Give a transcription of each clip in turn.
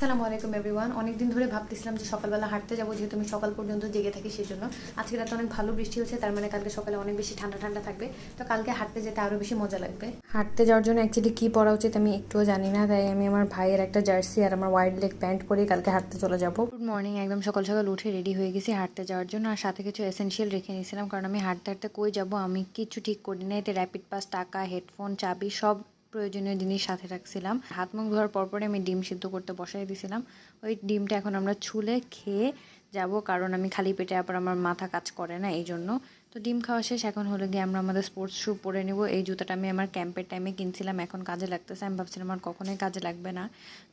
আসসালামু আলাইকুম এভরিওয়ান। অনেকদিন ধরে ভাবতেছিলাম যে সকালবেলা হাঁটতে যাবো, যেহেতু আমি সকাল পর্যন্ত জেগে থাকি সেজন্য। আজকে রাতে অনেক ভালো বৃষ্টি হচ্ছে, তার মানে কালকে সকালে অনেক বেশি ঠান্ডা ঠান্ডা থাকবে। তো কালকে হাঁটতে যেতে আরও বেশি মজা লাগবে। হাঁটতে যাওয়ার জন্য অ্যাকচুয়ালি কী পরা উচিত আমি একটুও জানি না, তাই আমি আমার ভাইয়ের একটা জার্সি আর আমার ওয়াইড লেগ প্যান্ট পরেই কালকে হাঁটতে চলে যাবো। গুড মর্নিং, একদম সকাল সকাল উঠে রেডি হয়ে গেছি হাঁটতে যাওয়ার জন্য, আর সাথে কিছু এসেনশিয়াল রেখে নিয়েছিলাম, কারণ আমি হাঁটতে হাঁটতে কই যাবো আমি কিছু ঠিক করি না। এতে র্যাপিড পাস, টাকা, হেডফোন, চাবি সব প্রয়োজনীয় জিনিস সাথে রাখছিলাম। হাত মুখ ধোয়ার পরপরে আমি ডিম সিদ্ধ করতে বসাই দিয়েছিলাম। ওই ডিমটা এখন আমরা ছুলে খেয়ে যাব, কারণ আমি খালি পেটে আবার আমার মাথা কাজ করে না, এই জন্য। তো ডিম খাওয়া শেষ, এখন হলো গিয়ে আমরা আমাদের স্পোর্টস শ্যু পরে নেব। এই জুতাটা আমি আমার ক্যাম্পের টাইমে কিনছিলাম, এখন কাজে লাগতেছে। আমি ভাবছিলাম আমার কখনোই কাজে লাগবে না।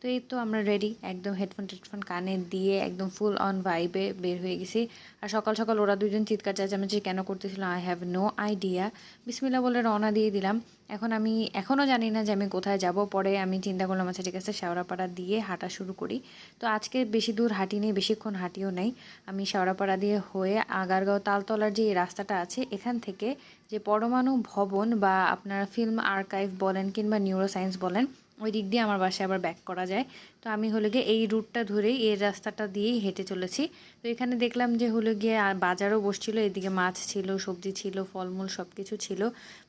তো এই তো আমরা রেডি, একদম হেডফোন টেডফোন কানে দিয়ে একদম ফুল অন ভাইবে বের হয়ে গেছি। আর সকাল সকাল ওরা দুজন চিৎকার চেঁচামেচি কেন করতেছিল আই হ্যাভ নো আইডিয়া। বিসমিল্লাহ বলে রওনা দিয়ে দিলাম। এখন আমি এখনও জানি না যে আমি কোথায় যাব। পরে আমি চিন্তা করলাম আচ্ছা ঠিক আছে, শেওড়াপাড়া দিয়ে হাঁটা শুরু করি। তো আজকে বেশি দূর হাঁটি নেই, বেশিক্ষণ হাঁটিও নেই। আমি শেওড়াপাড়া দিয়ে হয়ে আগারগাঁও তালতলার যে রাস্তাটা আছে, এখান থেকে যে পরমাণু ভবন বা আপনারা ফিল্ম আর্কাইভ বলেন কিংবা নিউরো সায়েন্স বলেন, ওই দিক দিয়ে আমার বাসায় আবার ব্যাক করা যায়। তো আমি হলো গিয়ে এই রুটটা ধরেই, এই রাস্তাটা দিয়েই হেঁটে চলেছি। তো এখানে দেখলাম যে হলো গিয়ে বাজারও বসছিল, এদিকে মাছ ছিল, সবজি ছিল, ফলমূল সব কিছু ছিল।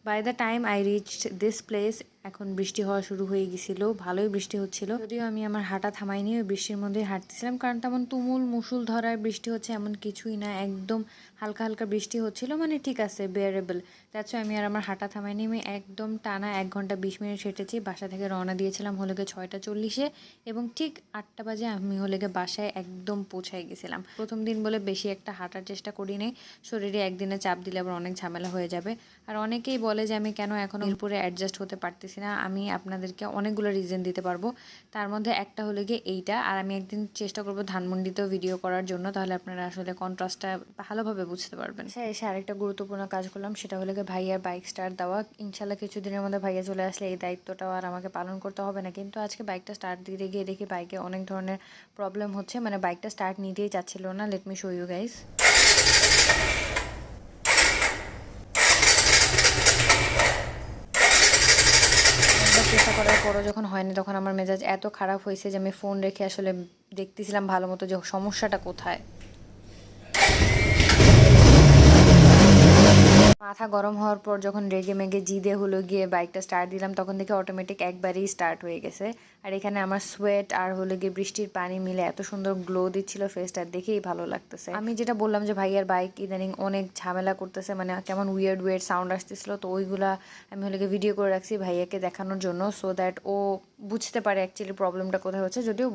By the time I reach this place, এখন বৃষ্টি হওয়া শুরু হয়ে গেছিলো, ভালোই বৃষ্টি হচ্ছিল। যদিও আমি আমার হাঁটা থামাইনি, ওই বৃষ্টির মধ্যেই হাঁটতেছিলাম, কারণ তেমন তুমুল মুসুল ধরার বৃষ্টি হচ্ছে এমন কিছুই না, একদম হালকা হালকা বৃষ্টি হচ্ছিল, মানে ঠিক আছে, বেয়ারেবল। দ্যাটস ওয়াই আমি আর আমার হাঁটা থামাইনি। আমি একদম টানা 1 ঘন্টা 20 মিনিট হেঁটেছি। বাসা থেকে রওনা দিয়েছিলাম হলো গিয়ে 6টা 40-এ, এবং ঠিক 8টা বাজে আমি হলো গিয়ে বাসায় একদম পৌঁছাই গেছিলাম। প্রথম দিন বলে বেশি একটা হাঁটার চেষ্টা করি নাই, শরীরে একদিনে চাপ দিলে আবার অনেক ঝামেলা হয়ে যাবে। আর অনেকেই বলে যে আমি কেন এখনও মিরপুরে অ্যাডজাস্ট হতে পারতেছি না। আমি আপনাদেরকে অনেকগুলো রিজন দিতে পারবো, তার মধ্যে একটা হলো গিয়ে এইটা। আর আমি একদিন চেষ্টা করবো ধানমন্ডিতেও ভিডিও করার জন্য, তাহলে আপনারা আসলে কন্ট্রাস্টটা ভালোভাবে বুঝতে পারবেন। এসে আরেকটা গুরুত্বপূর্ণ কাজ করলাম, সেটা হলো গিয়ে ভাইয়ার বাইক স্টার্ট দেওয়া। ইনশাল্লাহ কিছুদিনের মধ্যে ভাইয়া চলে আসলে এই দায়িত্বটাও আর আমাকে পালন করতে হবে না। কিন্তু আজকে বাইকটা স্টার্ট দিতে গিয়ে দেখি বাইকে অনেক ধরনের প্রবলেম হচ্ছে, মানে বাইকটা স্টার্ট নিতেই চাচ্ছিল না। Let me show you guys. চেষ্টা করার পরও যখন হয়নি, তখন আমার মেজাজ এত খারাপ হয়েছে যে আমি ফোন রেখে আসলে দেখতেছিলাম ভালো মতো যে সমস্যাটা কোথায়। মাথা গরম হওয়ার পর যখন রেগে মেগে জিদে হলো গিয়ে বাইকটা স্টার্ট দিলাম, তখন দেখে অটোমেটিক একবারেই স্টার্ট হয়ে গেছে। আর এখানে আমার সোয়েট আর হলো গিয়ে বৃষ্টির পানি মিলে এত সুন্দর গ্লো দিচ্ছিল ফেসটা, দেখেই ভালো লাগতেছে। আমি যেটা বললাম যে ভাইয়ার বাইক ইদানিং অনেক ঝামেলা করতেছে, মানে কেমন উইয়ার্ড উইয়ার্ড সাউন্ড আসতেছিল, তো ওইগুলা আমি হলো গিয়ে ভিডিও করে রাখছি ভাইয়াকে দেখানোর জন্য, সো দ্যাট ও বুঝতে পারে অ্যাকচুয়ালি প্রবলেমটা কোথায় হচ্ছে। যদিও